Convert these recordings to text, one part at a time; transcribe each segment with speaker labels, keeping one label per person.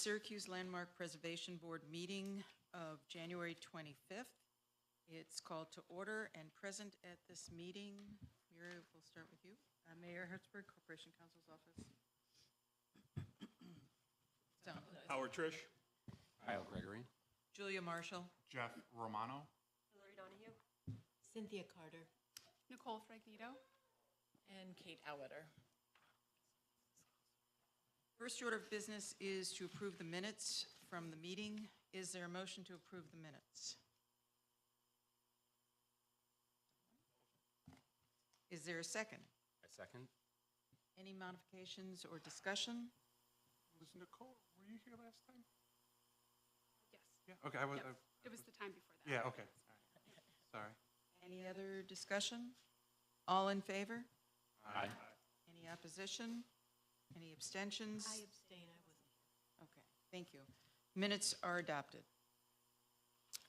Speaker 1: Syracuse Landmark Preservation Board meeting of January 25th. It's called to order, and present at this meeting, Muriel, we'll start with you.
Speaker 2: Mayor Hertzberg, Corporation Counsel's Office.
Speaker 1: So,
Speaker 3: Howard Trish.
Speaker 4: Kyle Gregory.
Speaker 1: Julia Marshall,
Speaker 3: Jeff Romano.
Speaker 5: Hillary Donahue.
Speaker 6: Cynthia Carter.
Speaker 5: Nicole Fragnito.
Speaker 6: And Kate Auetter.
Speaker 1: first order of business is to approve the minutes from the meeting. Is there a motion to approve the minutes? Is there a second?
Speaker 4: I second.
Speaker 1: Any modifications or discussion?
Speaker 3: Was Nicole, were you here last time?
Speaker 5: Yes.
Speaker 3: Yeah, okay, I was,
Speaker 5: Yep. It was the time before that.
Speaker 3: yeah, okay. All right. Sorry.
Speaker 1: Any other discussion? All in favor?
Speaker 4: Aye.
Speaker 1: Any opposition? Any abstentions?
Speaker 6: I abstain, I wasn't here.
Speaker 1: Okay, thank you. Minutes are adopted.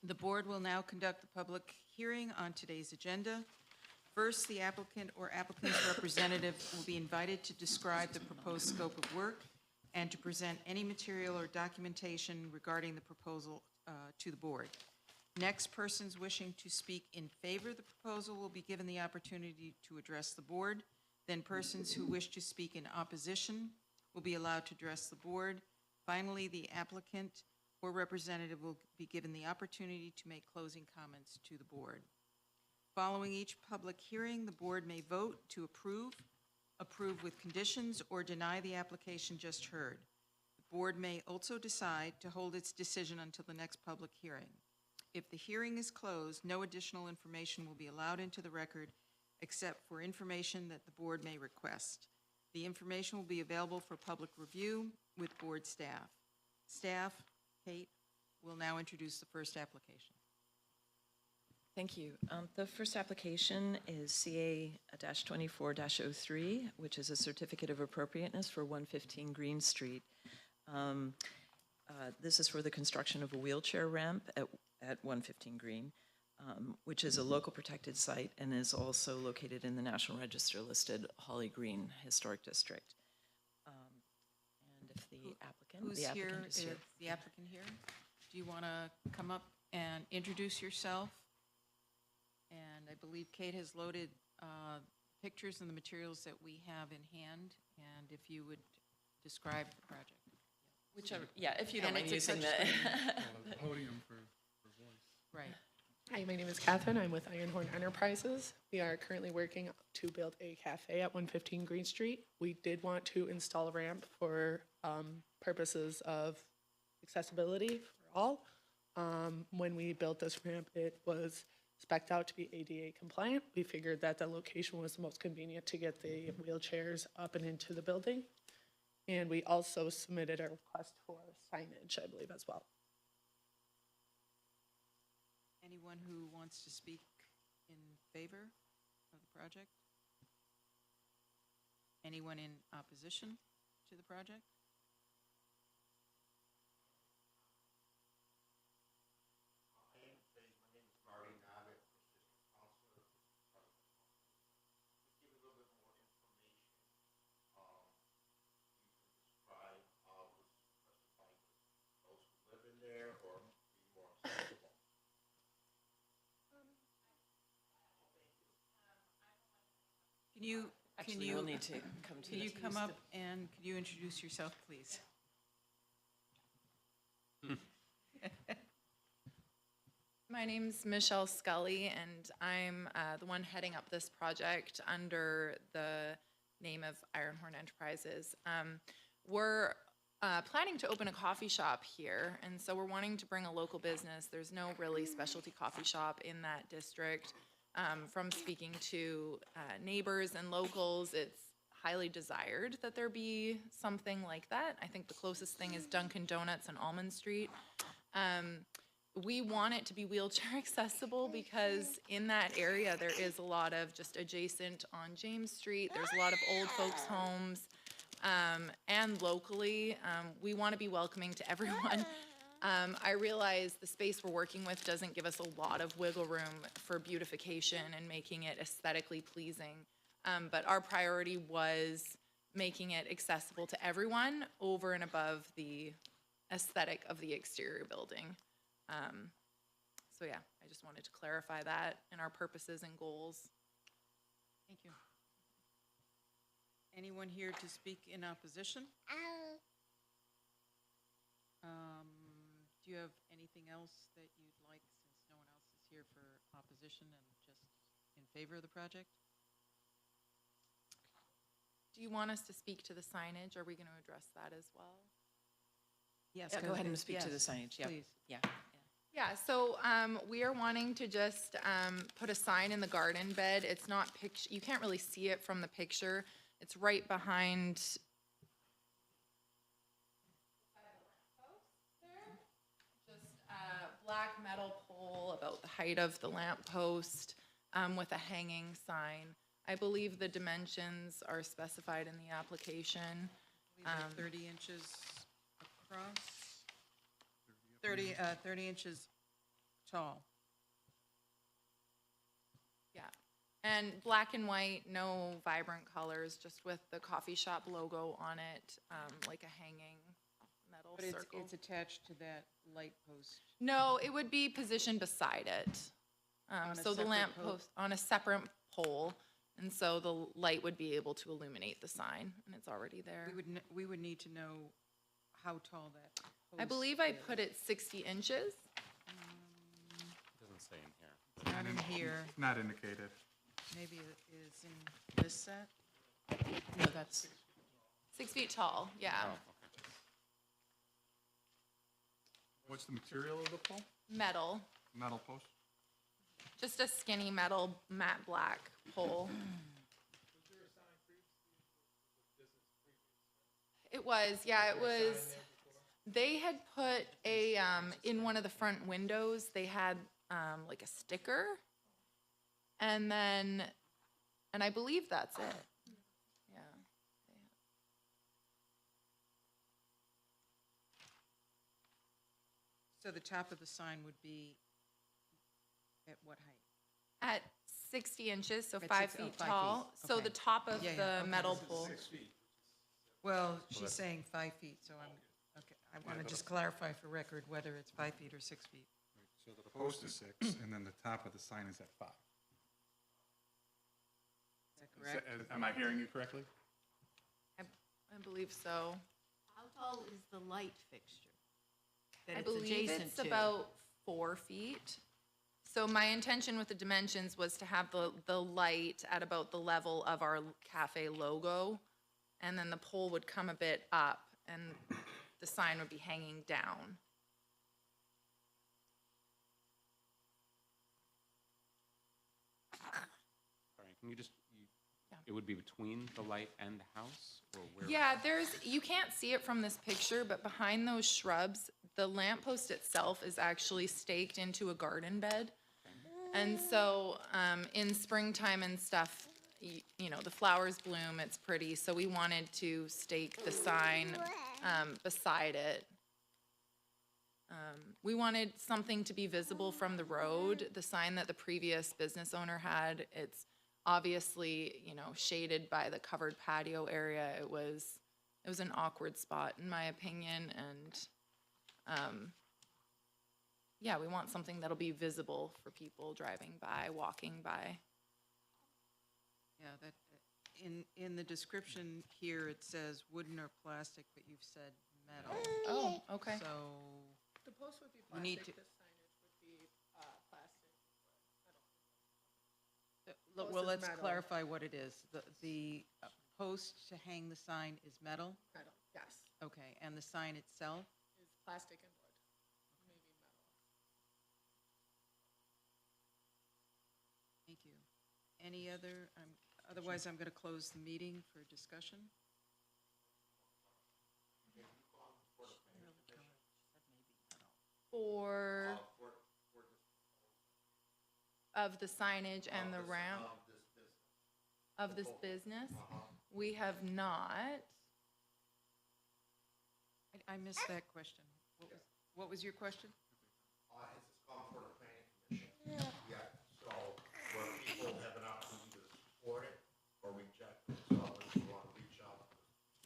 Speaker 1: The board will now conduct the public hearing on today's agenda. First, the applicant or applicant's representative will be invited to describe the proposed scope of work and to present any material or documentation regarding the proposal to the board. Next, persons wishing to speak in favor of the proposal will be given the opportunity to address the board. Then persons who wish to speak in opposition will be allowed to address the board. Finally, the applicant or representative will be given the opportunity to make closing comments to the board. Following each public hearing, the board may vote to approve with conditions, or deny the application just heard. The board may also decide to hold its decision until the next public hearing. If the hearing is closed, no additional information will be allowed into the record except for information that the board may request. The information will be available for public review with board staff. Staff, Kate, will now introduce the first application.
Speaker 6: Thank you. The first application is CA-24-03, which is a certificate of appropriateness for 115 Green Street. This is for the construction of a wheelchair ramp at 115 Green, which is a local protected site and is also located in the National Register listed Holly Green Historic District. And if the applicant,
Speaker 1: Who's here? Is the applicant here? Do you want to come up and introduce yourself? And I believe Kate has loaded pictures and the materials that we have in hand, and if you would describe the project.
Speaker 6: Whichever, yeah, if you don't
Speaker 1: And
Speaker 6: mind
Speaker 1: it's a
Speaker 6: using the.
Speaker 3: Podium for voice.
Speaker 1: Right.
Speaker 2: Hi, my name is Catherine. I'm with Ironhorn Enterprises. We are currently working to build a cafe at 115 Green Street. We did want to install a ramp for purposes of accessibility for all. When we built this ramp, it was spec'd out to be ADA compliant. We figured that the location was the most convenient to get the wheelchairs up and into the building. And we also submitted a request for signage, I believe, as well.
Speaker 1: Anyone who wants to speak in favor of the project? Anyone in opposition to the project?
Speaker 6: Actually, you'll need to come to.
Speaker 1: Can you come up and could you introduce yourself, please?
Speaker 7: My name's Michelle Scully, and I'm the one heading up this project under the name of Ironhorn Enterprises. We're planning to open a coffee shop here, and so we're wanting to bring a local business. There's no really specialty coffee shop in that district. From speaking to neighbors and locals, it's highly desired that there be something like that. I think the closest thing is Dunkin' Donuts on Almond Street. We want it to be wheelchair accessible because in that area there is a lot of just adjacent on James Street. There's a lot of old folks' homes, and locally we want to be welcoming to everyone. I realize the space we're working with doesn't give us a lot of wiggle room for beautification and making it aesthetically pleasing, but our priority was making it accessible to everyone over and above the aesthetic of the exterior building. So yeah, I just wanted to clarify that in our purposes and goals.
Speaker 1: Thank you. Anyone here to speak in opposition? Do you have anything else that you'd like, since no one else is here for opposition and just in favor of the project?
Speaker 7: Do you want us to speak to the signage? Are we going to address that as well?
Speaker 1: Yes.
Speaker 6: Yeah, go ahead and speak to the signage, yeah.
Speaker 1: Please.
Speaker 6: Yeah.
Speaker 7: Yeah, so we are wanting to just put a sign in the garden bed. It's not you can't really see it from the picture. It's right behind. Just a black metal pole about the height of the lamp post with a hanging sign. I believe the dimensions are specified in the application.
Speaker 1: I believe they're 30 inches across, 30 inches tall.
Speaker 7: Yeah, and black and white, no vibrant colors, just with the coffee shop logo on it, like a hanging metal
Speaker 1: But
Speaker 7: circle.
Speaker 1: it's attached to that light post.
Speaker 7: No, it would be positioned beside it.
Speaker 1: On a
Speaker 7: So the
Speaker 1: separate
Speaker 7: lamp
Speaker 1: pole?
Speaker 7: post, on a separate pole, and so the light would be able to illuminate the sign, and it's already there.
Speaker 1: We would need to know how tall that post
Speaker 7: I believe I
Speaker 1: is.
Speaker 7: put it 60 inches.
Speaker 4: Doesn't say in here.
Speaker 1: It's not in here.
Speaker 3: It's not indicated.
Speaker 1: Maybe it is in this set.
Speaker 6: No, that's,
Speaker 7: 6 feet tall, yeah.
Speaker 4: Oh, okay.
Speaker 3: What's the material of the pole?
Speaker 7: Metal,
Speaker 3: Metal post?
Speaker 7: just a skinny metal matte black pole. It was, yeah, it was. They had put a, in one of the front windows, they had like a sticker. And then, and I believe that's it. Yeah.
Speaker 1: So the top of the sign would be at what height?
Speaker 7: At 60 inches, so
Speaker 1: At
Speaker 7: 5
Speaker 1: six- oh,
Speaker 7: feet
Speaker 1: 5
Speaker 7: tall.
Speaker 1: feet,
Speaker 7: So
Speaker 1: okay.
Speaker 7: the top of
Speaker 1: Yeah, yeah,
Speaker 7: the
Speaker 1: okay.
Speaker 7: metal pole.
Speaker 1: Well, she's saying 5 feet, so okay. I want to just clarify for record whether it's 5 feet or 6 feet.
Speaker 3: So the post is 6, and then the top of the sign is at 5.
Speaker 1: Is that correct?
Speaker 3: Am I hearing you correctly?
Speaker 7: I believe so.
Speaker 8: How tall is the light fixture? That
Speaker 7: I
Speaker 8: it's
Speaker 7: believe
Speaker 8: adjacent
Speaker 7: it's
Speaker 8: to?
Speaker 7: about 4 feet. So my intention with the dimensions was to have the light at about the level of our cafe logo, and then the pole would come a bit up, and the sign would be hanging down.
Speaker 4: Sorry, can you just, it would be between the light and the house, or where?
Speaker 7: Yeah, you can't see it from this picture, but behind those shrubs, the lamppost itself is actually staked into a garden bed. And so, in springtime and stuff, you know, the flowers bloom, it's pretty, so we wanted to stake the sign, beside it. We wanted something to be visible from the road. The sign that the previous business owner had, it's obviously, you know, shaded by the covered patio area. It was an awkward spot, in my opinion, and, yeah, we want something that'll be visible for people driving by, walking by.
Speaker 1: Yeah, that, in the description here, it says wooden or plastic, but you've said metal.
Speaker 7: Oh, okay.
Speaker 1: So,
Speaker 2: The post would be
Speaker 1: We need
Speaker 2: plastic,
Speaker 1: to-
Speaker 2: the signage would be plastic.
Speaker 1: well,
Speaker 2: Post is
Speaker 1: let's
Speaker 2: metal.
Speaker 1: clarify what it is. The post to hang the sign is metal?
Speaker 2: Metal, yes,
Speaker 1: Okay, and the sign itself?
Speaker 2: is plastic and wood, maybe metal.
Speaker 1: Thank you. Any other, otherwise I'm going to close the meeting for discussion.
Speaker 7: For of the signage and the ramp of this business, we have not.
Speaker 1: I missed that question. What was your question?
Speaker 9: Has this come for the planning commission? Yeah, so where people have an opportunity to support it or reject it, so if you want to reach out to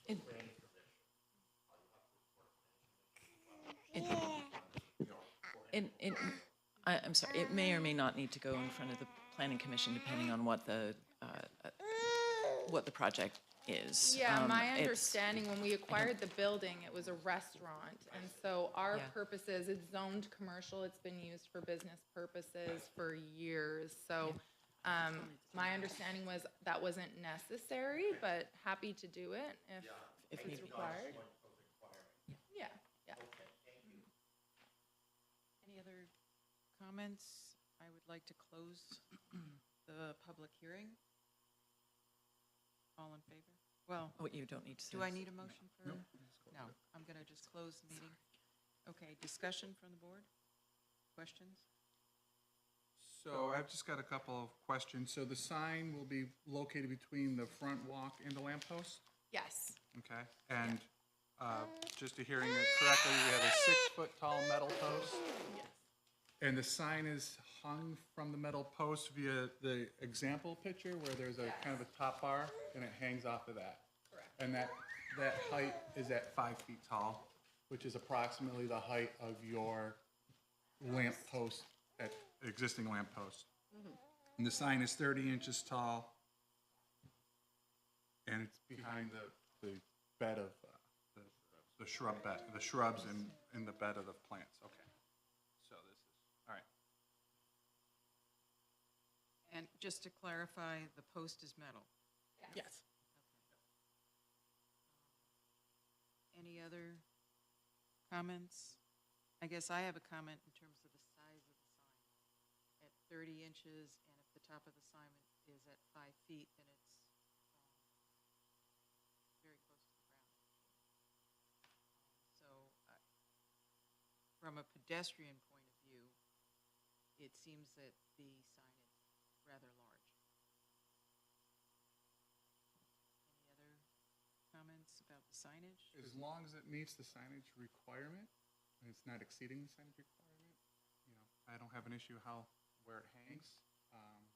Speaker 9: the
Speaker 7: It-
Speaker 9: planning commission, you have to report to the planning commission as well.
Speaker 6: I'm sorry, it may or may not need to go in front of the planning commission depending on what the project is.
Speaker 7: Yeah, my
Speaker 6: It's-
Speaker 7: understanding, when we acquired the building, it was a restaurant. And so our
Speaker 6: Yeah.
Speaker 7: purposes, it's zoned commercial, it's been used for business purposes for years. So my understanding was that wasn't necessary, but happy to do it if it's required. Yeah, yeah.
Speaker 1: Any other comments? I would like to close the public hearing. All in favor? Well,
Speaker 6: Oh, you don't need to say.
Speaker 1: do I need a motion for? No, I'm going to just close the meeting. Okay, discussion from the board? Questions?
Speaker 3: So I've just got a couple of questions. So the sign will be located between the front walk and the lamppost?
Speaker 7: Yes.
Speaker 3: Okay, and just to hearing it correctly, we have a 6-foot tall metal post?
Speaker 7: Yes.
Speaker 3: And the sign is hung from the metal post via the example picture where there's a kind of a top bar and it hangs off of that?
Speaker 7: Correct.
Speaker 3: And that height is at 5 feet tall, which is approximately the height of your lamp post, existing lamp post. And the sign is 30 inches tall, and it's behind the bed of, the shrub bed, the shrubs in the bed of the plants, okay. So this is, all right.
Speaker 1: And just to clarify, the post is metal.
Speaker 2: Yes.
Speaker 1: Any other comments? I guess I have a comment in terms of the size of the sign. At 30 inches, and if the top of the sign is at 5 feet, then it's very close to the ground. So from a pedestrian point of view, it seems that the sign is rather large. Any other comments about the signage?
Speaker 3: As long as it meets the signage requirement, and it's not exceeding the signage requirement, I don't have an issue where it hangs.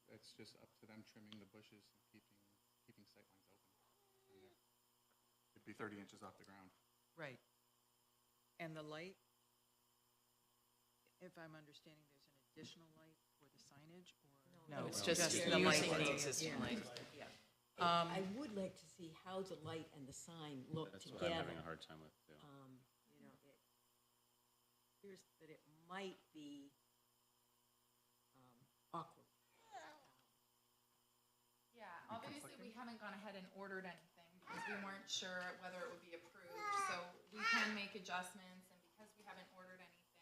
Speaker 3: It's just up to them trimming the bushes and keeping sightlines open. And it'd be 30 inches off the ground.
Speaker 1: Right. And the light, if I'm understanding, there's an additional light for the signage, or?
Speaker 6: No, it's just
Speaker 1: the light
Speaker 6: using the
Speaker 1: for-
Speaker 6: existing light.
Speaker 8: I would like to see how the light and the sign look
Speaker 4: That's what I'm
Speaker 8: together.
Speaker 4: having a hard time with, too.
Speaker 8: It appears that it might be awkward.
Speaker 7: Yeah, obviously, we haven't gone ahead and ordered anything because we weren't sure whether it would be approved. So we can make adjustments, and because we haven't ordered anything,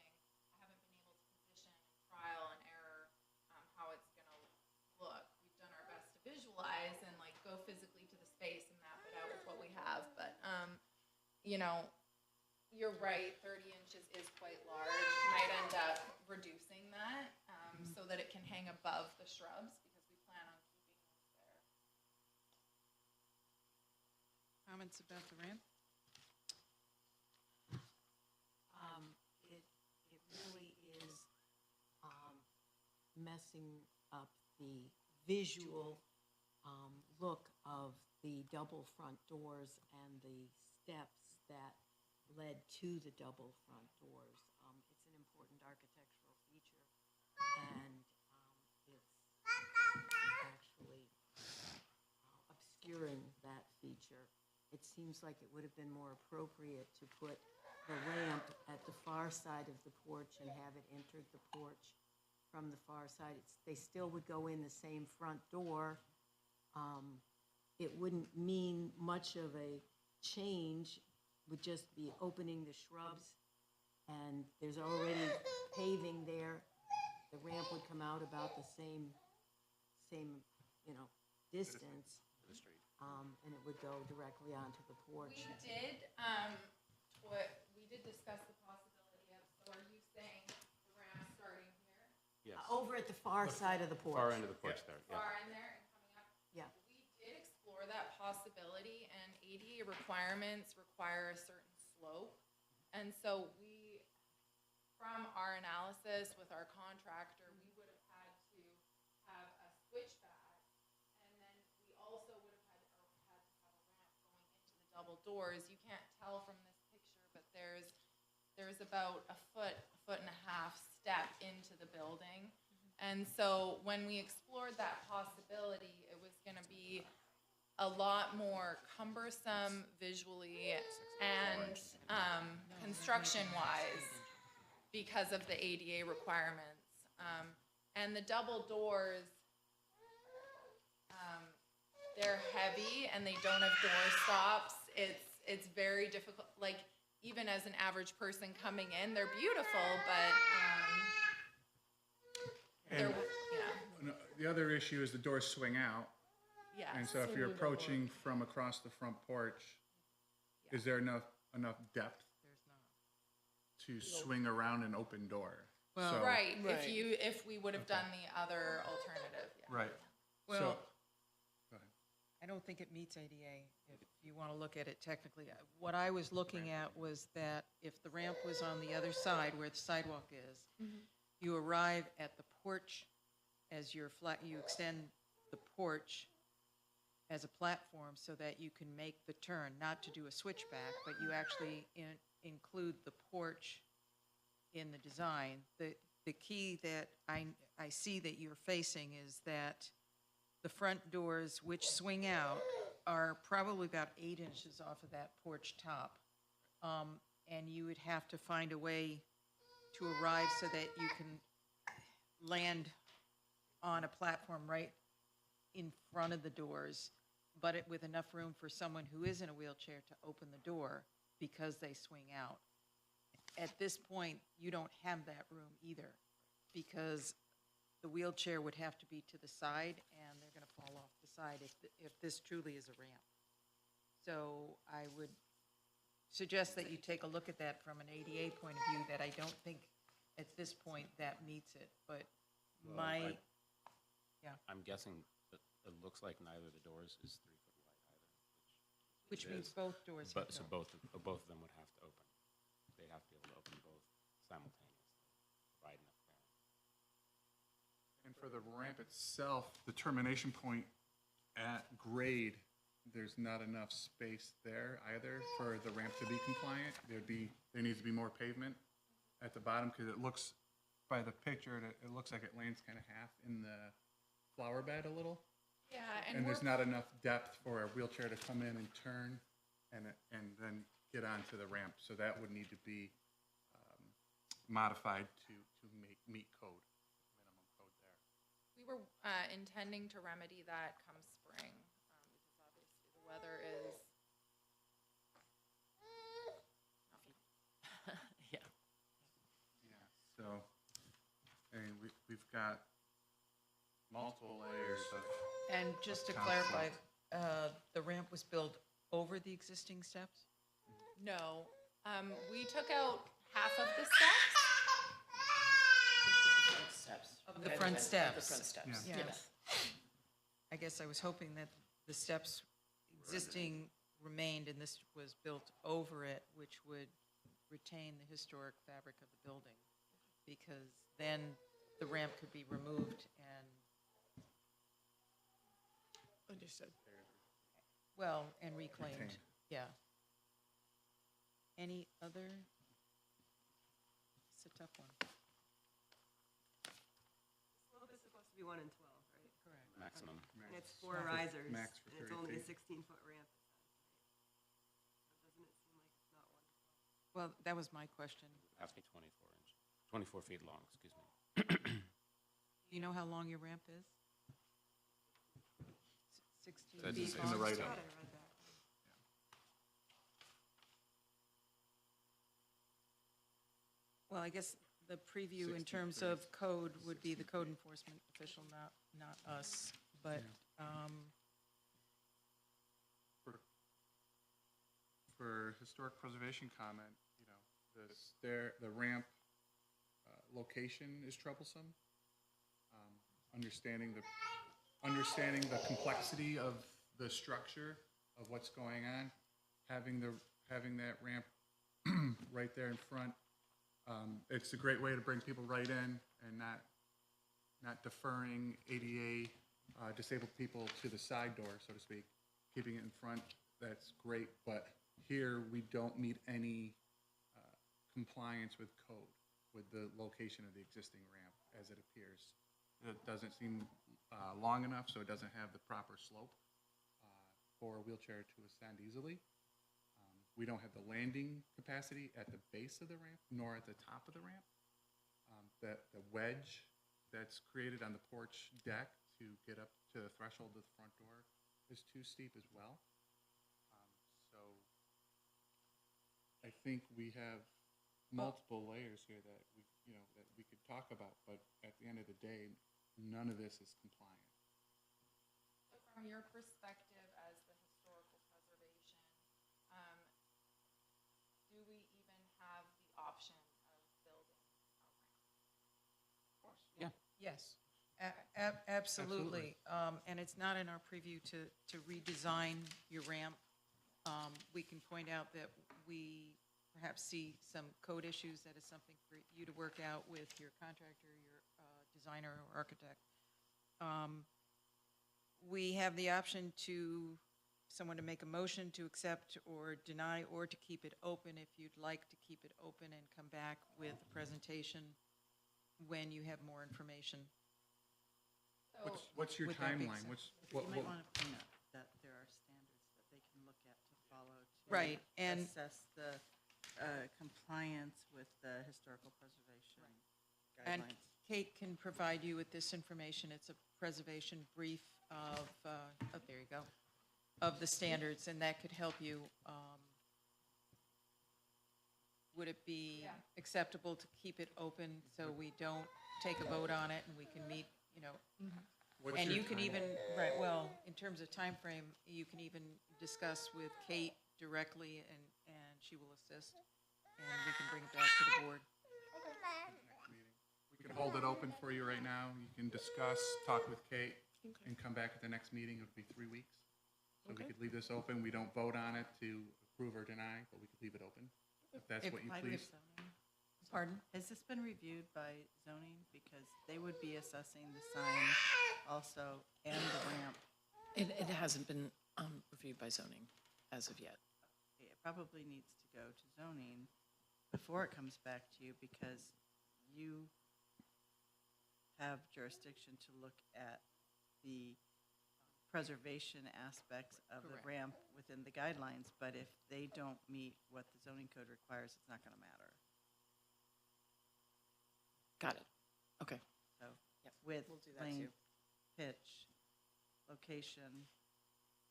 Speaker 7: I haven't been able to position trial and error how it's gonna look. We've done our best to visualize and like go physically to the space and map it out with what we have, but you're right, 30 inches is quite large. Might end up reducing that so that it can hang above the shrubs because we plan on keeping those there.
Speaker 1: Comments about the ramp?
Speaker 8: It really is messing up the visual look of the double front doors and the steps that led to the double front doors. It's an important architectural feature, and it's actually obscuring that feature. It seems like it would have been more appropriate to put the ramp at the far side of the porch and have it enter the porch from the far side. They still would go in the same front door. It wouldn't mean much of a change, would just be opening the shrubs, and there's already paving there. The ramp would come out about the same distance.
Speaker 4: To the street.
Speaker 8: And it would go directly onto the porch.
Speaker 7: We did discuss the possibility of, so are you saying the ramp starting here,
Speaker 4: Yes.
Speaker 8: Over at the far side of the porch.
Speaker 4: Far end of the porch there, yeah.
Speaker 7: far in there and coming up?
Speaker 8: Yeah.
Speaker 7: We did explore that possibility, and ADA requirements require a certain slope. And so from our analysis with our contractor, we would have had to have a switchback, and then we also would have had to have a ramp going into the double doors. You can't tell from this picture, but there's there's about a foot and a half step into the building. And so when we explored that possibility, it was gonna be a lot more cumbersome visually and construction-wise because of the ADA requirements. And the double doors, they're heavy and they don't have door stops. It's very difficult, like, even as an average person coming in, they're beautiful, but, they're,
Speaker 3: And
Speaker 7: yeah,
Speaker 3: the other issue is the doors swing out.
Speaker 7: yeah.
Speaker 3: And so if you're approaching from across the front porch, is there enough depth to swing around an open door?
Speaker 1: Well-
Speaker 3: So-
Speaker 7: Right,
Speaker 2: Right.
Speaker 7: if we would have done the other alternative, yeah.
Speaker 3: Right.
Speaker 1: Well,
Speaker 3: So, go ahead.
Speaker 1: I don't think it meets ADA, if you want to look at it technically. What I was looking at was that if the ramp was on the other side where the sidewalk is, you arrive at the porch as you extend the porch as a platform so that you can make the turn, not to do a switchback, but you actually include the porch in the design. The key that I see that you're facing is that the front doors, which swing out, are probably about 8 inches off of that porch top. And you would have to find a way to arrive so that you can land on a platform right in front of the doors, but with enough room for someone who is in a wheelchair to open the door because they swing out. At this point, you don't have that room either, because the wheelchair would have to be to the side, and they're gonna fall off the side if this truly is a ramp. So I would suggest that you take a look at that from an ADA point of view, that I don't think at this point that meets it, but
Speaker 4: Well, I'm guessing that it looks like neither of the doors is 3 foot wide either,
Speaker 1: which
Speaker 4: it
Speaker 1: means
Speaker 4: is.
Speaker 1: both doors have
Speaker 4: But,
Speaker 1: to
Speaker 4: so
Speaker 1: open.
Speaker 4: both of them would have to open. They'd have to be able to open both simultaneously, provide enough clearance.
Speaker 3: And for the ramp itself, the termination point at grade, there's not enough space there either for the ramp to be compliant. There needs to be more pavement at the bottom, because it looks, by the picture, it looks like it lands kind of half in the flower bed a little.
Speaker 7: Yeah, and
Speaker 3: And
Speaker 7: we're
Speaker 3: there's not enough depth for a wheelchair to come in and turn and then get onto the ramp. So that would need to be modified to meet code, minimum code there.
Speaker 7: We were intending to remedy that come spring, because obviously the weather is.
Speaker 6: Yeah.
Speaker 3: Yeah, so, and we've got multiple layers of.
Speaker 1: And just to
Speaker 3: Of
Speaker 1: clarify,
Speaker 3: conflict.
Speaker 1: the ramp was built over the existing steps?
Speaker 7: No, we took out half of the steps.
Speaker 1: Of the front steps?
Speaker 6: The front steps,
Speaker 3: Yeah.
Speaker 1: Yes. I guess I was hoping that the steps existing remained and this was built over it, which would retain the historic fabric of the building, because then the ramp could be removed and,
Speaker 2: Understood.
Speaker 1: well, and reclaimed.
Speaker 3: Retained.
Speaker 1: Yeah. Any other? It's a tough one.
Speaker 10: Slope is supposed to be 1 in 12, right?
Speaker 1: Correct.
Speaker 4: Maximum.
Speaker 10: And it's 4 risers.
Speaker 3: Max for
Speaker 10: And it's
Speaker 3: 30
Speaker 10: only a
Speaker 3: feet.
Speaker 10: 16-foot ramp, it says, right? So doesn't it seem like it's not 1 in 12?
Speaker 1: Well, that was my question.
Speaker 4: Has to be 24 feet long, excuse me.
Speaker 1: Do you know how long your ramp is? 16
Speaker 4: That's
Speaker 1: feet
Speaker 4: in
Speaker 1: long?
Speaker 3: the
Speaker 10: I
Speaker 3: right
Speaker 10: thought
Speaker 3: of.
Speaker 10: I read that.
Speaker 1: Well, I guess the preview in
Speaker 3: 16
Speaker 1: terms
Speaker 3: feet.
Speaker 1: of code would be the code enforcement official, not us. But,
Speaker 3: For historic preservation comment, the ramp location is troublesome. Understanding the complexity of the structure of what's going on, having that ramp right there in front, it's a great way to bring people right in and not deferring ADA disabled people to the side door, so to speak. Keeping it in front, that's great, but here we don't meet any compliance with code, with the location of the existing ramp as it appears. It doesn't seem long enough, so it doesn't have the proper slope for a wheelchair to ascend easily. We don't have the landing capacity at the base of the ramp, nor at the top of the ramp. The wedge that's created on the porch deck to get up to the threshold of the front door is too steep as well. So I think we have multiple layers here that that we could talk about, but at the end of the day, none of this is compliant.
Speaker 7: So from your perspective as the historical preservation, do we even have the option of building a ramp?
Speaker 4: Yeah.
Speaker 1: Yes, absolutely. And it's not in our preview to redesign your ramp. We can point out that we perhaps see some code issues. That is something for you to work out with your contractor, your designer or architect. We have the option to, someone to make a motion to accept or deny, or to keep it open if you'd like to keep it open and come back with a presentation when you have more information.
Speaker 3: What's your
Speaker 1: With that being
Speaker 3: timeline?
Speaker 1: said-
Speaker 11: You might want to point out that there are standards that they can look at to follow to
Speaker 1: Right, and-
Speaker 11: assess the compliance with the historical preservation
Speaker 1: And
Speaker 11: guidelines.
Speaker 1: Kate can provide you with this information. It's a preservation brief of, there you go, of the standards, and that could help you. Would it be acceptable to keep it open so we don't take a vote on it and we can meet,
Speaker 3: What's
Speaker 1: and
Speaker 3: your
Speaker 1: you can
Speaker 3: timeline?
Speaker 1: even, right, well, in terms of time frame, you can even discuss with Kate directly and she will assist, and we can bring it back to the board.
Speaker 3: Next meeting. We can hold it open for you right now. You can discuss, talk with Kate, and come back at the next meeting. It would be 3 weeks. So we could leave this open. We don't vote on it to approve or deny, but we could leave it open, if that's
Speaker 1: If-
Speaker 3: what you
Speaker 11: Applied with
Speaker 3: please.
Speaker 11: zoning.
Speaker 1: Pardon?
Speaker 11: Has this been reviewed by zoning? Because they would be assessing the sign also and the ramp.
Speaker 6: It hasn't been reviewed by zoning as of yet.
Speaker 11: It probably needs to go to zoning before it comes back to you, because you have jurisdiction to look at the preservation aspects of the
Speaker 1: Correct.
Speaker 11: ramp within the guidelines, but if they don't meet what the zoning code requires, it's not gonna matter.
Speaker 6: Got it. Okay.
Speaker 11: So with
Speaker 1: We'll do that
Speaker 11: length,
Speaker 1: too.
Speaker 11: pitch, location,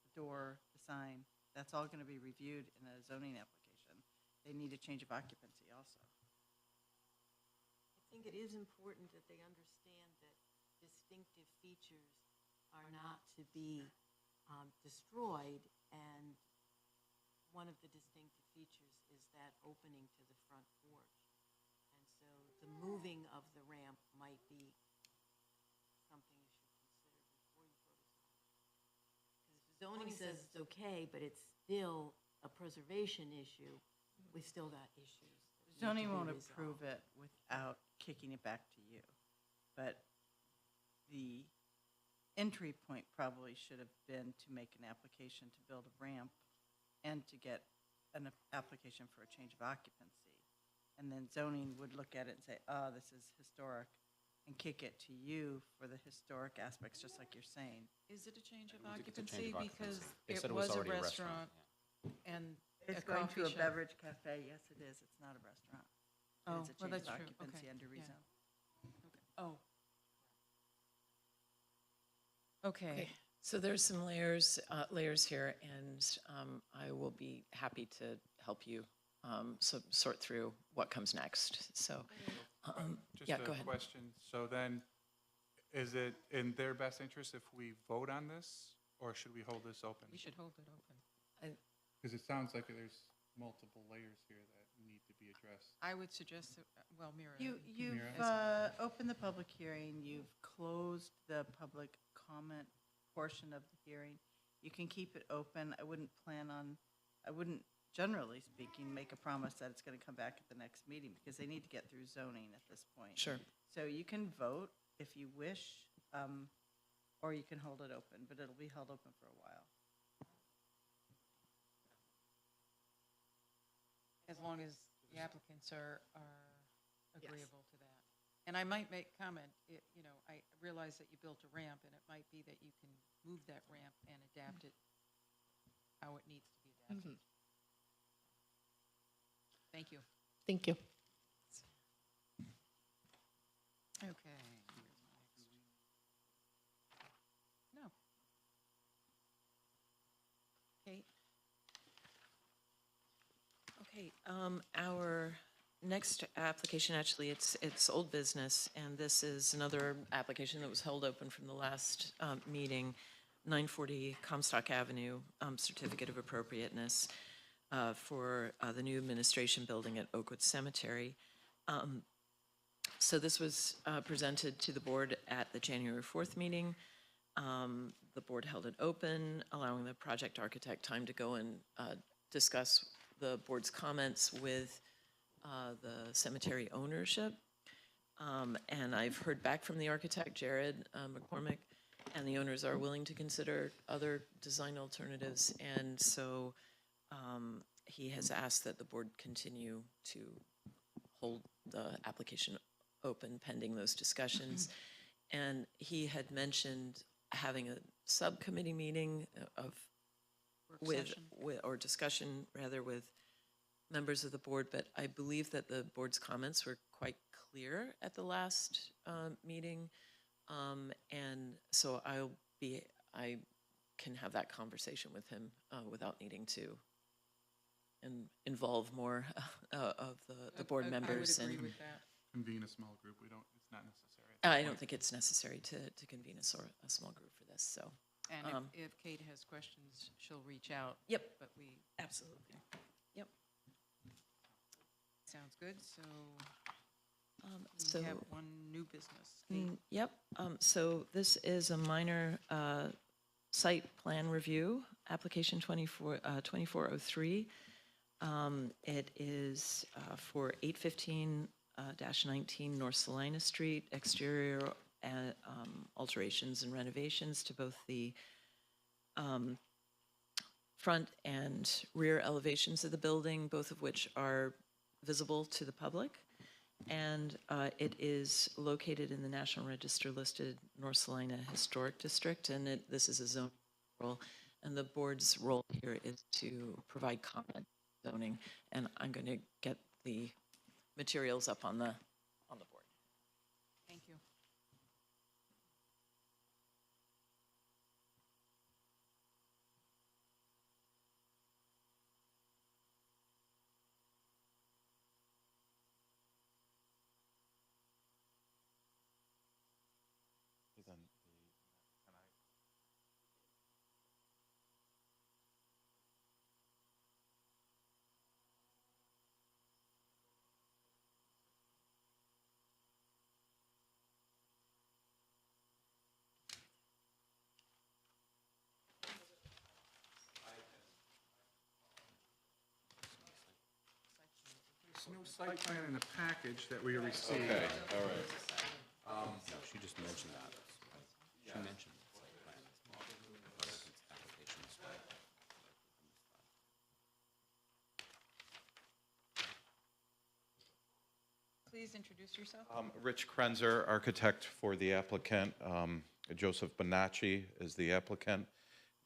Speaker 11: the door, the sign, that's all gonna be reviewed in a zoning application. They need a change of occupancy also.
Speaker 8: I think it is important that they understand that distinctive features are not to be destroyed, and one of the distinctive features is that opening to the front porch. And so the moving of the ramp might be something you should consider before you go to zoning. Because zoning says it's okay, but it's still a preservation issue, we've still got issues. that need to
Speaker 11: Zoning
Speaker 8: be
Speaker 11: won't
Speaker 8: resolved.
Speaker 11: approve it without kicking it back to you. But the entry point probably should have been to make an application to build a ramp and to get an application for a change of occupancy. And then zoning would look at it and say, oh, this is historic, and kick it to you for the historic aspects, just like you're saying.
Speaker 1: Is it a change of
Speaker 4: I think it's a
Speaker 1: occupancy?
Speaker 4: change of
Speaker 1: Because
Speaker 4: occupancy. They
Speaker 1: it
Speaker 4: said
Speaker 1: was a
Speaker 4: already
Speaker 1: restaurant
Speaker 4: yeah.
Speaker 1: and a
Speaker 11: It's going
Speaker 1: coffee
Speaker 11: to a
Speaker 1: shop.
Speaker 11: beverage cafe, yes, it is, it's not a restaurant.
Speaker 1: Oh,
Speaker 11: It's a
Speaker 1: well,
Speaker 11: change of
Speaker 1: that's true.
Speaker 11: occupancy
Speaker 1: Okay.
Speaker 11: under
Speaker 1: Yeah.
Speaker 11: rezone.
Speaker 1: Oh. Okay.
Speaker 6: So there's some layers here, and I will be happy to help you sort through what comes next. So, yeah, go
Speaker 3: Just a
Speaker 6: ahead.
Speaker 3: question. So then, is it in their best interest if we vote on this, or should we hold this open?
Speaker 1: We should hold it open.
Speaker 3: Because it sounds like there's multiple layers here that need to be addressed.
Speaker 1: I would suggest, that well, Mira.
Speaker 11: You've
Speaker 3: Mira?
Speaker 11: opened the public hearing, you've closed the public comment portion of the hearing. You can keep it open. I wouldn't generally speaking, make a promise that it's going to come back at the next meeting, because they need to get through zoning at this point.
Speaker 6: Sure.
Speaker 11: So you can vote if you wish, or you can hold it open, but it'll be held open for a while.
Speaker 1: As long as the applicants are agreeable to that. And I might make comment, I realize that you built a ramp, and it might be that you can move that ramp and adapt it how it needs to be adapted. Thank you.
Speaker 2: Thank you.
Speaker 1: Okay. No. Kate?
Speaker 6: Okay, our next application, actually, it's old business, and this is another application that was held open from the last meeting, 940 Comstock Avenue, Certificate of Appropriateness for the new administration building at Oakwood Cemetery. So this was presented to the board at the January 4th meeting. The board held it open, allowing the project architect time to go and discuss the board's comments with the cemetery ownership. And I've heard back from the architect, Jared McCormick, and the owners are willing to consider other design alternatives. And so he has asked that the board continue to hold the application open pending those discussions. And he had mentioned having a subcommittee meeting of or discussion rather with members of the board, but I believe that the board's comments were quite clear at the last meeting. And so I can have that conversation with him without needing to involve more of the board members.
Speaker 1: I would agree
Speaker 6: and
Speaker 1: with that.
Speaker 3: Convene a small group, it's not necessary.
Speaker 6: I don't think it's necessary to convene a small group for this, so.
Speaker 1: And if Kate has questions, she'll reach out.
Speaker 6: Yep.
Speaker 1: But we,
Speaker 6: Absolutely. Yep.
Speaker 1: sounds good, so
Speaker 6: So,
Speaker 1: we have one new business. Kate?
Speaker 6: yep, so this is a minor site plan review, application 2403. It is for 815-19 North Salina Street, exterior alterations and renovations to both the front and rear elevations of the building, both of which are visible to the public. And it is located in the National Register listed North Salina Historic District, and this is a zone role. And the board's role here is to provide comment zoning, and I'm going to get the materials up on the board.
Speaker 1: Thank you.
Speaker 3: There's no site plan in the package that we received.
Speaker 4: Okay, all right. She just mentioned that. She mentioned site plan. Applications.
Speaker 1: Please introduce yourself.
Speaker 9: Rich Krenzer, architect for the applicant. Joseph Bonacci is the applicant.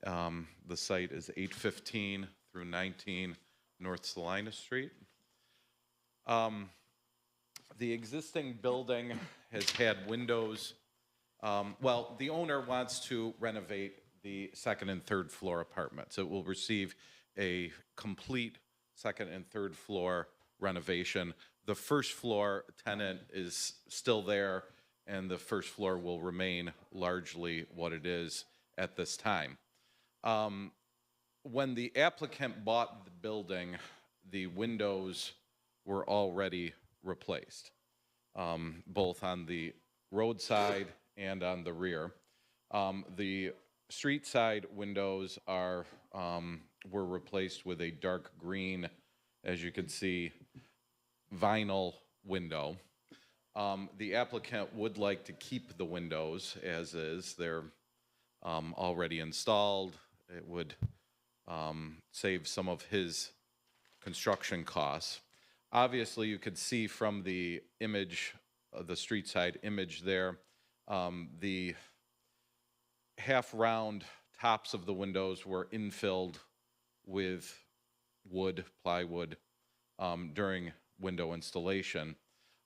Speaker 9: The site is 815 through 19 North Salina Street. The existing building has had windows. Well, the owner wants to renovate the second and third floor apartments. It will receive a complete second and third floor renovation. The first floor tenant is still there, and the first floor will remain largely what it is at this time. When the applicant bought the building, the windows were already replaced, both on the roadside and on the rear. The street side windows were replaced with a dark green, as you can see, vinyl window. The applicant would like to keep the windows as is. They're already installed. It would save some of his construction costs. Obviously, you could see from the image, the street side image there, the half-round tops of the windows were infilled with wood, plywood, during window installation.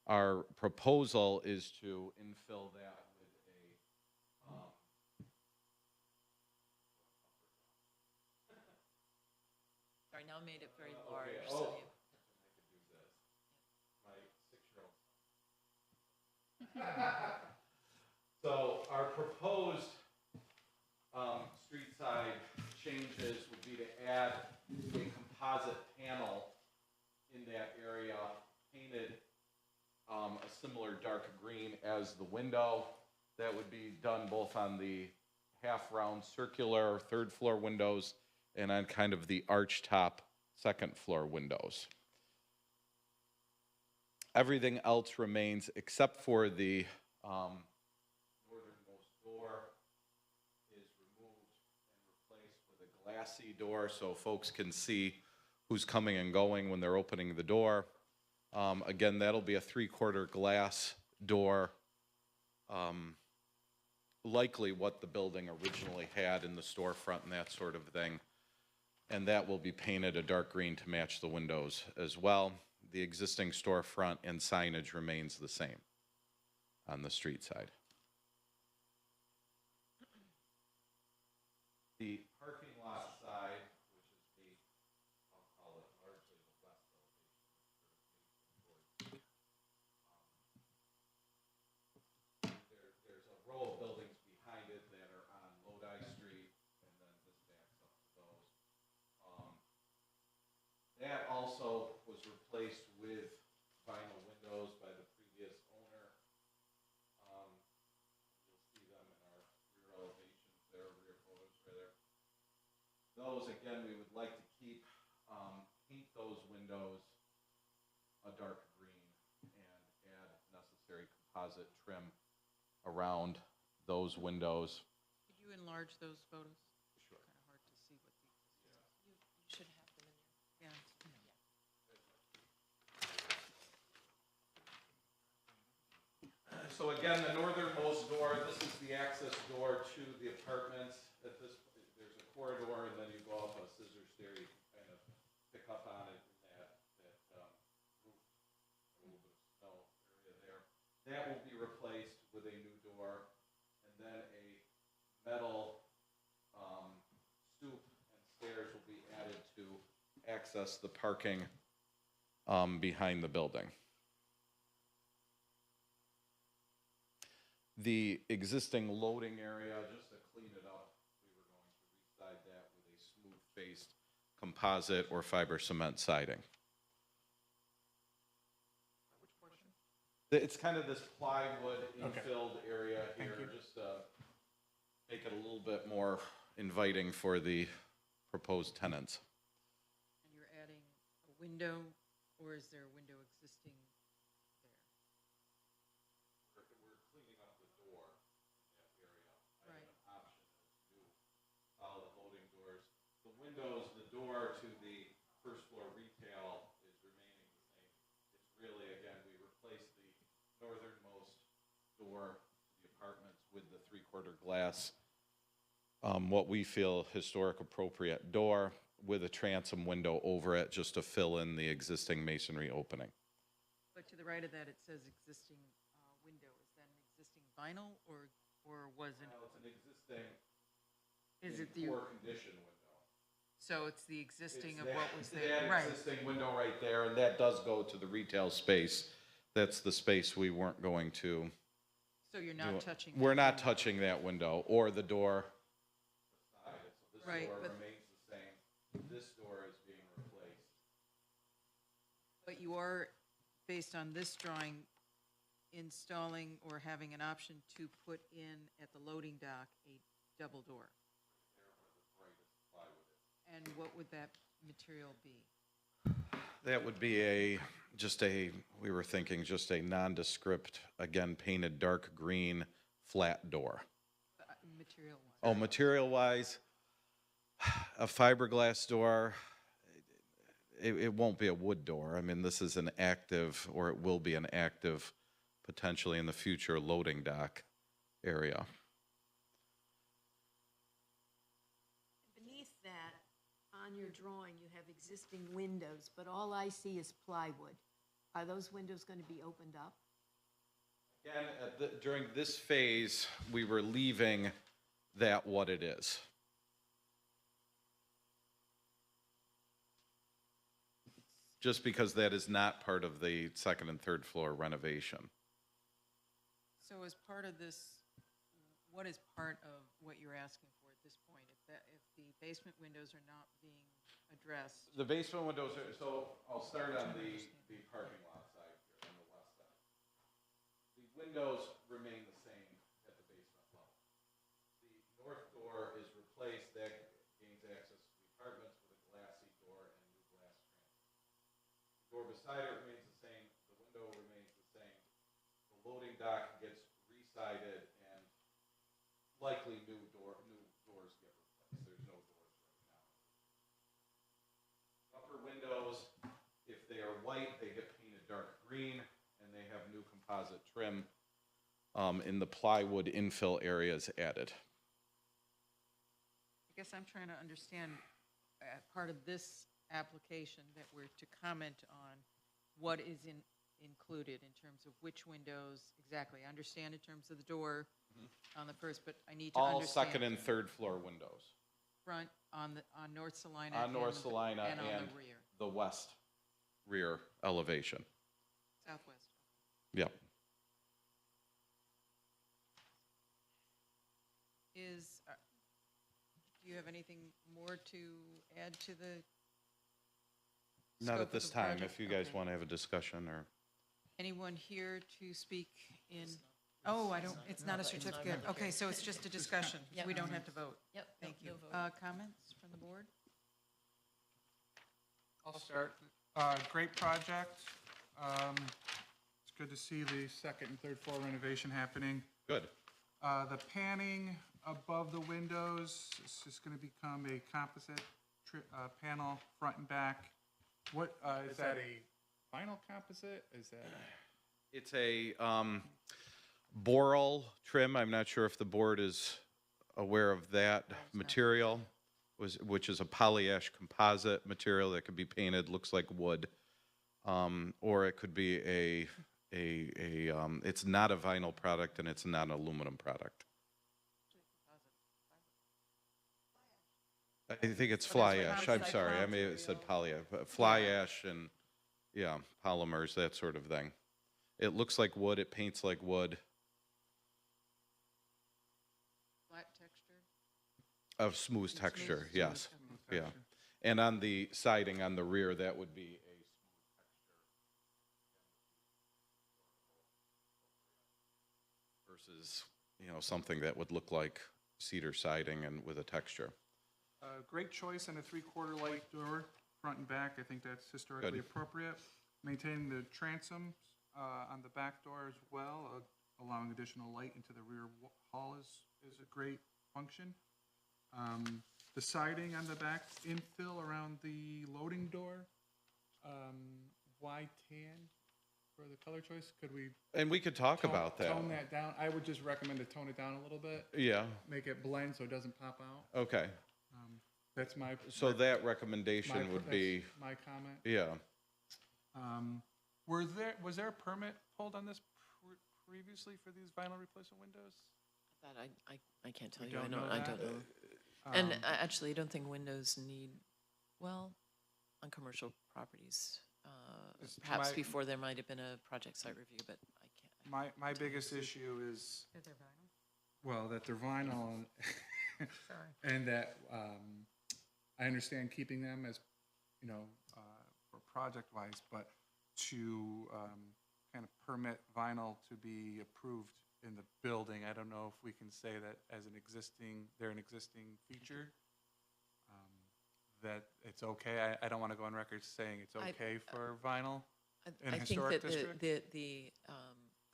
Speaker 9: Our proposal is to infill that with a,
Speaker 6: Sorry, now made it very large,
Speaker 9: okay,
Speaker 6: so
Speaker 9: oh,
Speaker 6: you.
Speaker 9: I could do this. My 6-year-old. So our proposed street side changes would be to add a composite panel in that area, painted a similar dark green as the window. That would be done both on the half-round circular third-floor windows and on kind of the arch-top second-floor windows. Everything else remains except for the northernmost door is removed and replaced with a glassy door so folks can see who's coming and going when they're opening the door. Again, that'll be a 3/4 glass door, likely what the building originally had in the storefront and that sort of thing. And that will be painted a dark green to match the windows as well. The existing storefront and signage remains the same on the street side. The parking lot side, which is the, I'll call it largely the west elevation, there's a row of buildings behind it that are on Lodi Street, and then this backs up to those. That also was replaced with vinyl windows by the previous owner. You'll see them in our rear elevations there, rear photos right there. Those, again, we would like to keep, paint those windows a dark green and add necessary composite trim around those windows.
Speaker 1: Could you enlarge those photos?
Speaker 9: Sure.
Speaker 1: Kind of hard to see what the,
Speaker 7: You should have them in your.
Speaker 1: yeah.
Speaker 9: So again, the northernmost door, this is the access door to the apartments. At this, there's a corridor, and then you go up a scissor stair. You can kind of pick up on it in that roof, a little bit of snow area there. That will be replaced with a new door, and then a metal stoop and stairs will be added to access the parking behind the building. The existing loading area, just to clean it up, we were going to reside that with a smooth-faced composite or fiber cement siding.
Speaker 1: Which portion?
Speaker 9: It's kind of this plywood infilled area here, just to make it a little bit more inviting for the proposed tenants.
Speaker 1: And you're adding a window, or is there a window existing there?
Speaker 9: We're cleaning up the door in that area. I
Speaker 1: Right.
Speaker 9: have an option to follow the loading doors. The windows, the door to the first floor retail is remaining the same. It's really, again, we replaced the northernmost door to the apartments with the 3/4 glass, what we feel historic appropriate door with a transom window over it just to fill in the existing masonry opening.
Speaker 1: But to the right of that, it says existing window. Is that an existing vinyl, or was it?
Speaker 9: Well, it's an existing
Speaker 1: Is
Speaker 9: in
Speaker 1: it the,
Speaker 9: poor condition window.
Speaker 1: so it's the existing of
Speaker 9: It's
Speaker 1: what
Speaker 9: that-
Speaker 1: was there?
Speaker 9: That
Speaker 1: Right.
Speaker 9: existing window right there, and that does go to the retail space. That's the space we weren't going to
Speaker 1: So you're
Speaker 9: do.
Speaker 1: not touching?
Speaker 9: We're
Speaker 1: that
Speaker 9: not
Speaker 1: window.
Speaker 9: touching that window or the door. So this
Speaker 1: Right,
Speaker 9: door
Speaker 1: but-
Speaker 9: remains the same. This door is being replaced.
Speaker 1: But you are, based on this drawing, installing or having an option to put in at the loading dock a double door. And what would that material be?
Speaker 9: That would be we were thinking just a nondescript, again, painted dark green, flat door.
Speaker 1: Material-wise?
Speaker 9: Oh, material-wise, a fiberglass door, it won't be a wood door. I mean, this is an active, or it will be an active, potentially in the future, loading dock area.
Speaker 8: Beneath that, on your drawing, you have existing windows, but all I see is plywood. Are those windows going to be opened up?
Speaker 9: Again, during this phase, we were leaving that what it is. Just because that is not part of the second and third floor renovation.
Speaker 1: So as part of this, what is part of what you're asking for at this point? If the basement windows are not being addressed,
Speaker 9: The basement windows are, so I'll start on the parking lot side here, on the west side. The windows remain the same at the basement level. The north door is replaced, that gains access to the apartments with a glassy door and new glass transom. The door beside it remains the same, the window remains the same. The loading dock gets re-sided and likely new doors get replaced. There's no doors right now. Upper windows, if they are white, they get painted dark green, and they have new composite trim in the plywood infill areas added.
Speaker 1: I guess I'm trying to understand, part of this application that we're to comment on, what is included in terms of which windows exactly. I understand in terms of the door on the first, but I need to
Speaker 9: All
Speaker 1: understand.
Speaker 9: second and third floor windows.
Speaker 1: Front, on North Salina.
Speaker 9: On North Salina
Speaker 1: and on the rear,
Speaker 9: the west rear elevation.
Speaker 1: southwest.
Speaker 9: Yep.
Speaker 1: Do you have anything more to add to the
Speaker 9: Not
Speaker 1: scope
Speaker 9: at
Speaker 1: of
Speaker 9: this
Speaker 1: the
Speaker 9: time,
Speaker 1: project?
Speaker 9: if you guys
Speaker 1: Okay.
Speaker 9: want to have a discussion or.
Speaker 1: Anyone here to speak in, it's not a certificate. Okay, so it's just a discussion. We don't have to vote.
Speaker 6: Yep.
Speaker 1: Thank you. Comments from the board?
Speaker 3: I'll start. Great project. It's good to see the second and third floor renovation happening.
Speaker 9: Good.
Speaker 3: The panning above the windows is just going to become a composite panel, front and back. What, is that a vinyl composite? Is that?
Speaker 9: It's a boral trim. I'm not sure if the board is aware of that material, which is a polyash composite material that could be painted, looks like wood. Or it could be it's not a vinyl product and it's not an aluminum product. I think it's fly ash. I'm sorry, I may have said polyash, but fly ash and, yeah, polymers, that sort of thing. It looks like wood, it paints like wood,
Speaker 1: Flat texture?
Speaker 9: of smooth texture, yes,
Speaker 3: Smooth
Speaker 9: yeah.
Speaker 3: texture.
Speaker 9: And on the siding on the rear, that would be a smooth texture versus, something that would look like cedar siding and with a texture.
Speaker 3: Great choice on a 3/4 light door, front and back. I think that's historically
Speaker 9: Good.
Speaker 3: appropriate. Maintaining the transoms on the back door as well, allowing additional light into the rear hall is a great function. The siding on the back, infill around the loading door. Why tan for the color choice? Could we
Speaker 9: And we could talk about that.
Speaker 3: tone that down? I would just recommend to tone it down a little bit.
Speaker 9: Yeah,
Speaker 3: Make it blend so it doesn't pop out.
Speaker 9: okay.
Speaker 3: That's my.
Speaker 9: So that recommendation would be,
Speaker 3: that's my comment.
Speaker 9: yeah.
Speaker 3: Was there a permit pulled on this previously for these vinyl replacement windows?
Speaker 12: That I can't tell
Speaker 3: You
Speaker 12: you. I
Speaker 3: don't
Speaker 12: don't.
Speaker 3: know
Speaker 12: I
Speaker 3: that?
Speaker 12: don't know. And actually, I don't think windows need. Well, on commercial properties,
Speaker 3: It's
Speaker 12: perhaps
Speaker 3: my-
Speaker 12: before there might have been a project site review, but I can't.
Speaker 3: My biggest issue is,
Speaker 1: Is there vinyl?
Speaker 3: well, that they're vinyl
Speaker 1: Sorry.
Speaker 3: and that I understand keeping them as, for project-wise, but to kind of permit vinyl to be approved in the building, I don't know if we can say that as they're an existing feature, that it's okay. I don't want to go on record saying it's okay for vinyl. In a
Speaker 12: I think
Speaker 3: historic
Speaker 12: that
Speaker 3: district?
Speaker 12: the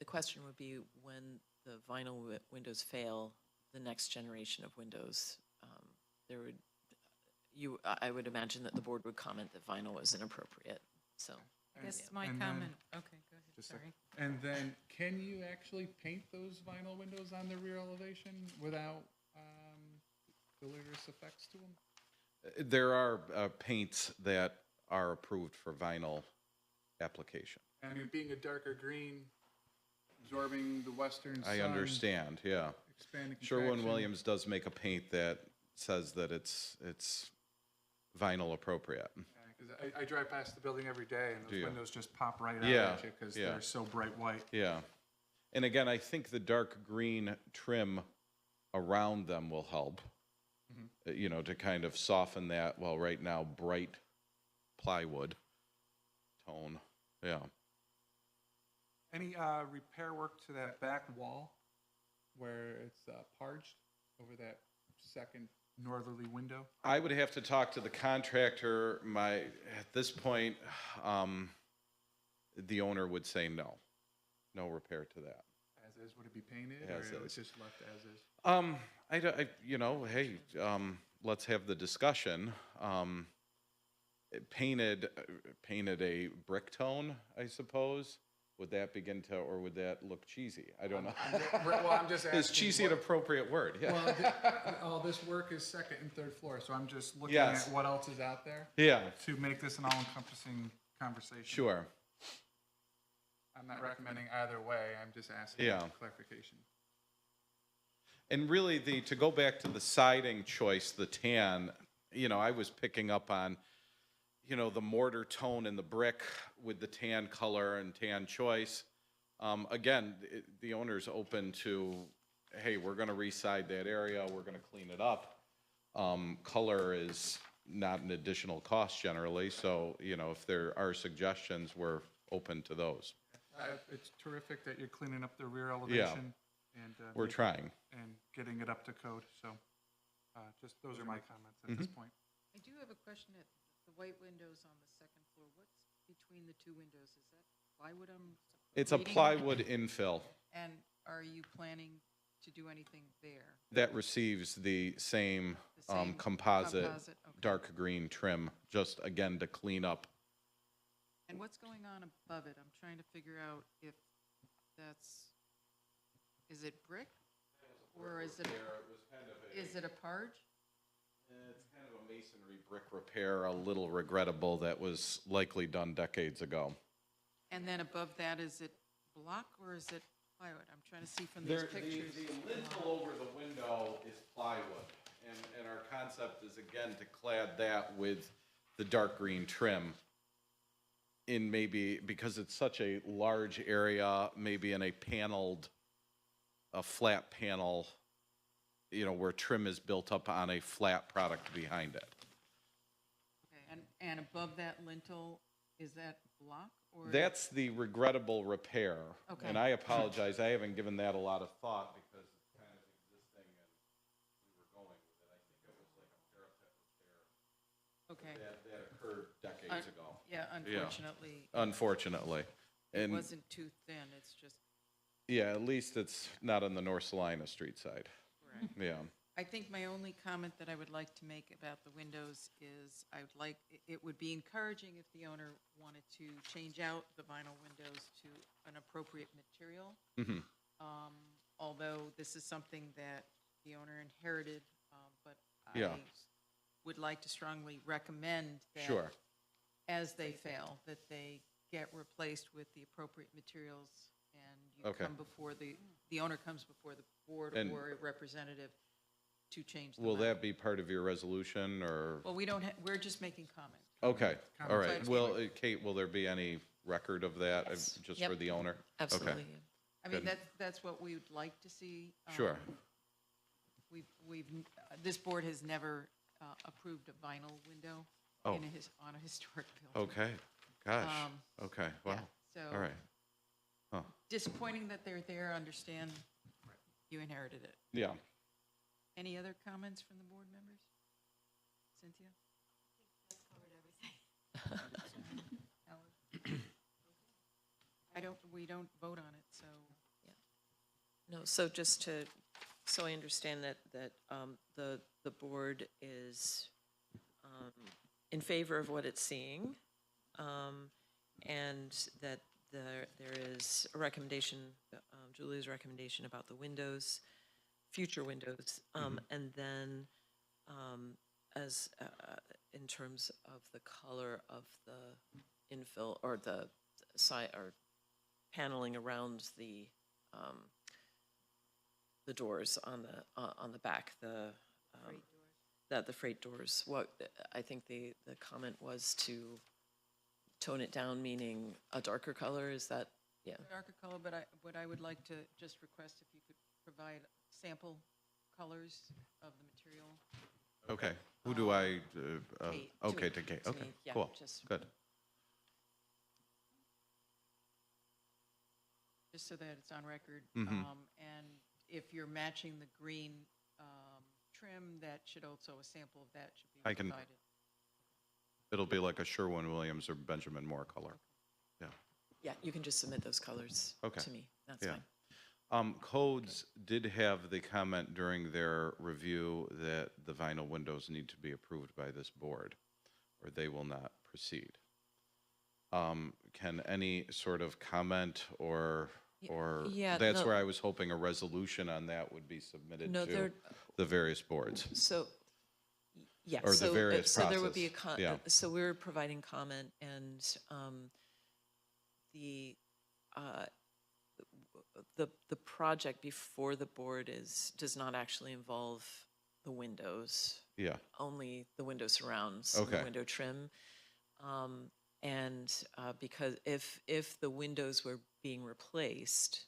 Speaker 12: question would be when the vinyl windows fail, the next generation of windows, there would, I would imagine that the board would comment that vinyl was inappropriate, so.
Speaker 1: I guess my
Speaker 3: And then-
Speaker 1: comment, okay, go ahead,
Speaker 3: Just a-
Speaker 1: sorry.
Speaker 3: And then, can you actually paint those vinyl windows on the rear elevation without deleterious effects to them?
Speaker 9: There are paints that are approved for vinyl application.
Speaker 3: I mean, being a darker green, absorbing the western sun.
Speaker 9: I understand, yeah.
Speaker 3: Expanding
Speaker 9: Sherwin-Williams does make a paint that says that it's vinyl appropriate.
Speaker 3: Because I drive past the building every day, and
Speaker 9: Do
Speaker 3: those
Speaker 9: you?
Speaker 3: windows just pop right out
Speaker 9: Yeah,
Speaker 3: at you because
Speaker 9: yeah.
Speaker 3: they're so bright white.
Speaker 9: Yeah. And again, I think the dark green trim around them will help, you know, to kind of soften that, well, right now, bright plywood tone. Yeah.
Speaker 3: Any repair work to that back wall where it's parged over that second northerly window?
Speaker 9: I would have to talk to the contractor. At this point, the owner would say no. No repair to that.
Speaker 3: As is, would it be painted,
Speaker 9: As
Speaker 3: or it was
Speaker 9: is.
Speaker 3: just left as is?
Speaker 9: Hey, let's have the discussion. Painted a brick tone, I suppose. Would that begin to, or would that look cheesy? I don't know.
Speaker 3: Well, I'm just asking.
Speaker 9: Is cheesy an appropriate word? Yeah.
Speaker 3: Well, all this work is second and third floor, so I'm just looking
Speaker 9: Yes.
Speaker 3: at what else is out there
Speaker 9: Yeah,
Speaker 3: to make this an all-encompassing conversation.
Speaker 9: sure.
Speaker 3: I'm not recommending either way, I'm just asking
Speaker 9: Yeah.
Speaker 3: clarification.
Speaker 9: And really, to go back to the siding choice, the tan, I was picking up on, the mortar tone in the brick with the tan color and tan choice. Again, the owner's open to, hey, we're gonna reside that area, we're gonna clean it up. Color is not an additional cost generally, so, if there are suggestions, we're open to those.
Speaker 3: It's terrific that you're cleaning up the rear elevation and
Speaker 9: We're trying.
Speaker 3: and getting it up to code, so just, those are my comments at this point.
Speaker 1: I do have a question at the white windows on the second floor. What's between the two windows? Is that plywood?
Speaker 9: It's a
Speaker 1: reading?
Speaker 9: plywood infill
Speaker 1: And are you planning to do anything there?
Speaker 9: that receives the same
Speaker 1: The same
Speaker 9: composite
Speaker 1: okay.
Speaker 9: dark green trim, just again to clean up.
Speaker 1: And what's going on above it? I'm trying to figure out if is it brick? Or is it a parge?
Speaker 9: It's kind of a masonry brick repair, a little regrettable, that was likely done decades ago.
Speaker 1: And then above that, is it block or is it plywood? I'm trying to see from these pictures.
Speaker 9: The lintel over the window is plywood, and our concept is again to clad that with the dark green trim in maybe, because it's such a large area, maybe in a flat panel, where trim is built up on a flat product behind it.
Speaker 1: Okay, and above that lintel, is that block or?
Speaker 9: That's the regrettable repair.
Speaker 1: Okay.
Speaker 9: And I apologize, I haven't given that a lot of thought because it's kind of existing and we were going with it. I think it was like a parapet repair.
Speaker 1: Okay.
Speaker 9: That occurred decades ago.
Speaker 1: Yeah, unfortunately,
Speaker 9: Unfortunately.
Speaker 1: it
Speaker 9: And,
Speaker 1: wasn't too thin, it's just,
Speaker 9: yeah, at least it's not on the North Salina Street side.
Speaker 1: correct.
Speaker 9: Yeah.
Speaker 1: I think my only comment that I would like to make about the windows is it would be encouraging if the owner wanted to change out the vinyl windows to an appropriate material.
Speaker 9: Mhm.
Speaker 1: Although this is something that the owner inherited, but
Speaker 9: Yeah.
Speaker 1: I would like to strongly recommend that
Speaker 9: Sure.
Speaker 1: as they fail, that they get replaced with the appropriate materials and you
Speaker 9: Okay.
Speaker 1: come before the owner comes before the board
Speaker 9: And-
Speaker 1: or a representative to change the
Speaker 9: Will
Speaker 1: vinyl.
Speaker 9: that be part of your resolution or?
Speaker 1: Well, we're just making comment.
Speaker 9: Okay, all right.
Speaker 1: Comments.
Speaker 9: Will, Kate, will there be any record of that
Speaker 12: Yes.
Speaker 9: just
Speaker 12: Yep.
Speaker 9: for the owner?
Speaker 12: Absolutely.
Speaker 9: Okay.
Speaker 1: I mean,
Speaker 9: Good.
Speaker 1: that's what we would like to see.
Speaker 9: Sure.
Speaker 1: This board has never approved a vinyl window
Speaker 9: Oh.
Speaker 1: on a historic building.
Speaker 9: Okay, gosh,
Speaker 1: Um,
Speaker 9: okay,
Speaker 1: Yeah,
Speaker 9: wow,
Speaker 1: so
Speaker 9: all right. Huh,
Speaker 1: disappointing that they're there, understand you inherited it.
Speaker 9: yeah.
Speaker 1: Any other comments from the board members? Cynthia? Alan? We don't vote on it, so.
Speaker 6: No, so just so I understand that the board is in favor of what it's seeing, and that there is a recommendation, Julia's recommendation about the windows, future windows, and then as in terms of the color of the infill or the side or paneling around the doors on the back, the freight doors. What I think the comment was to tone it down, meaning a darker color. Is that, yeah?
Speaker 1: Darker color, but what I would like to just request if you could provide sample colors of the material.
Speaker 9: Okay, who do I,
Speaker 6: Kate,
Speaker 9: okay, to Kate,
Speaker 6: to
Speaker 9: okay,
Speaker 6: me, yeah,
Speaker 9: cool,
Speaker 6: just-
Speaker 9: good.
Speaker 1: Just so that it's on record.
Speaker 9: Mhm.
Speaker 1: And if you're matching the green trim, that should also, a sample of that should be
Speaker 9: I can-
Speaker 1: provided.
Speaker 9: It'll be like a Sherwin-Williams or Benjamin Moore color. Yeah.
Speaker 6: Yeah, you can just submit those colors
Speaker 9: Okay.
Speaker 6: to me. That's
Speaker 9: Yeah.
Speaker 6: fine.
Speaker 9: Codes did have the comment during their review that the vinyl windows need to be approved by this board, or they will not proceed. Can any sort of comment or,
Speaker 6: yeah,
Speaker 9: that's
Speaker 6: no.
Speaker 9: where I was hoping a resolution on that would be submitted
Speaker 6: No,
Speaker 9: to
Speaker 6: they're-
Speaker 9: the various boards.
Speaker 6: So, yeah.
Speaker 9: Or the
Speaker 6: so,
Speaker 9: various
Speaker 6: so there would be a,
Speaker 9: process, yeah.
Speaker 6: so we're providing comment, and the project before the board does not actually involve the windows,
Speaker 9: Yeah,
Speaker 6: only the window surrounds, and the
Speaker 9: Okay.
Speaker 6: window trim. And because if the windows were being replaced,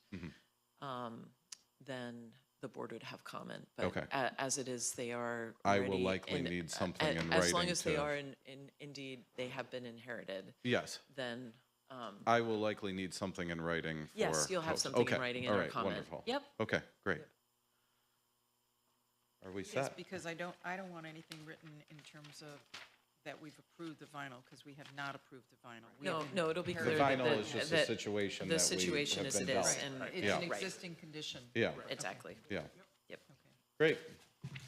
Speaker 6: then the board would have comment. But
Speaker 9: Okay.
Speaker 6: as it is, they are
Speaker 9: I will
Speaker 6: already
Speaker 9: likely
Speaker 6: in-
Speaker 9: need something
Speaker 6: a-
Speaker 9: in
Speaker 6: As long
Speaker 9: writing
Speaker 6: as they
Speaker 9: to-
Speaker 6: are indeed, they have been inherited,
Speaker 9: yes.
Speaker 6: then,
Speaker 9: I will likely need something in writing for.
Speaker 6: yes, you'll have
Speaker 9: codes.
Speaker 6: something in
Speaker 9: Okay,
Speaker 6: writing in
Speaker 9: all
Speaker 6: our
Speaker 9: right,
Speaker 6: comment.
Speaker 9: Wonderful.
Speaker 6: Yep.
Speaker 9: Okay, great. Are we
Speaker 1: Yes,
Speaker 9: set?
Speaker 1: because I don't want anything written in terms of that we've approved the vinyl, because we have not approved the vinyl. We
Speaker 6: No,
Speaker 1: have
Speaker 6: no, it'll be
Speaker 9: The
Speaker 6: clear that.
Speaker 9: vinyl is just a
Speaker 6: that
Speaker 9: situation
Speaker 6: the
Speaker 9: that we
Speaker 6: situation
Speaker 9: have
Speaker 6: as
Speaker 9: been
Speaker 6: it is,
Speaker 9: dealt.
Speaker 6: and
Speaker 1: It's
Speaker 9: Yeah.
Speaker 1: an
Speaker 6: right.
Speaker 1: existing condition.
Speaker 9: Yeah,
Speaker 6: Exactly.
Speaker 9: yeah.
Speaker 6: Yep.
Speaker 1: Okay.
Speaker 9: Great.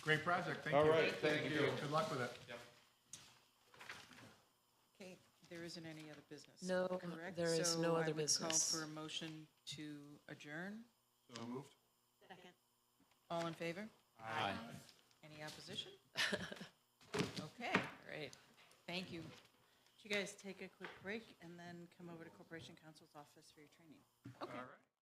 Speaker 3: Great project, thank you.
Speaker 9: All right, thank you.
Speaker 3: Good luck with it.
Speaker 1: Okay, there isn't any other business.
Speaker 6: No,
Speaker 1: correct?
Speaker 6: there is no other
Speaker 1: So I would
Speaker 6: business.
Speaker 1: call for a motion to adjourn.
Speaker 3: So moved.
Speaker 8: Second.
Speaker 1: All in favor?
Speaker 4: Aye.
Speaker 1: Any opposition? Okay,
Speaker 6: Great.
Speaker 1: thank you.
Speaker 10: Would you guys take a quick break and then come over to Corporation Counsel's office for your training?
Speaker 1: Okay.
Speaker 3: All right.